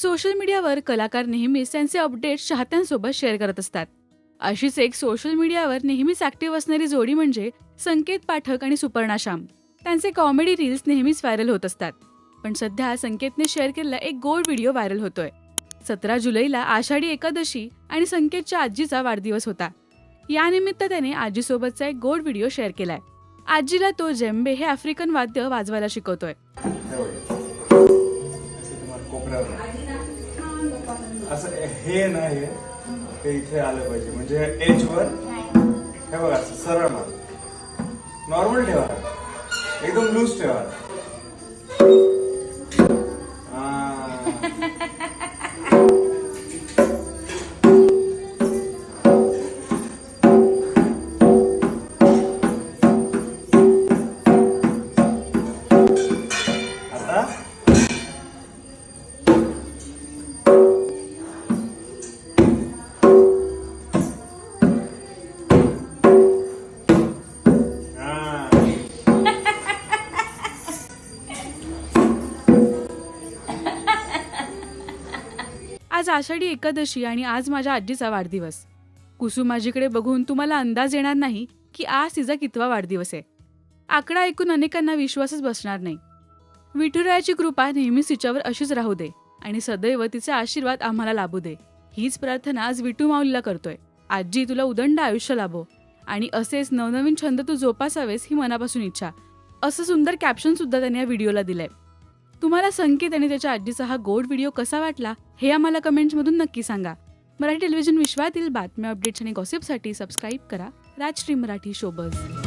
Social मीडियावर कलाकार नेहमीच त्यांचे अपडेट्स चाहत्यांसोबत शेअर करत असतात. अशीच एक सोशल मीडियावर नेहमीच ऍक्टिव्ह असणारी जोडी म्हणजे संकेत पाठक आणि सुपर्णा श्याम. त्यांचे कॉमेडी रील्स नेहमीच व्हायरल होत असतात. पण सध्या संकेतने शेअर केलेला एक गोड व्हिडिओ व्हायरल होतोय. 17 जुलैला आषाढी एकादशी आणि संकेतच्या आजीचा वाढदिवस होता. यानिमित्त त्याने आजीसोबतचा एक गोड व्हिडिओ शेअर केलाय. आजीला तो जेम्बे हे आफ्रिकन वाद्य वाजवायला शिकवतोय. असं हे नाही ते इथे आलं पाहिजे, म्हणजे एच वर हे बघा, असं सरळ मार, नॉर्मल ठेवा, एकदम लूज ठेवा. आता आज आषाढी एकादशी आणि आज माझ्या आजीचा वाढदिवस. कुसू माझीकडे बघून तुम्हाला अंदाज येणार नाही की आज तिचा कितवा वाढदिवस आहे. आकडा ऐकून अनेकांना विश्वासच बसणार नाही. विठुरायाची कृपा नेहमीच तिच्यावर अशीच राहू दे आणि सदैव तिचे आशीर्वाद आम्हाला लाभू दे, हीच प्रार्थना आज विठू माऊलीला करतोय. आजी, तुला उदंड आयुष्य लाभो आणि असेच नवनवीन छंद तू जोपासावेस ही मनापासून इच्छा. असं सुंदर कॅप्शन सुद्धा त्याने या व्हिडिओला दिलंय. तुम्हाला संकेत आणि त्याच्या आजीचा हा गोड व्हिडिओ कसा वाटला हे आम्हाला कमेंट्समधून नक्की सांगा. मराठी टेलिव्हिजन विश्वातील बातम्या, अपडेट्स आणि गॉसिपसाठी सबस्क्राईब करा राजश्री मराठी शोबज.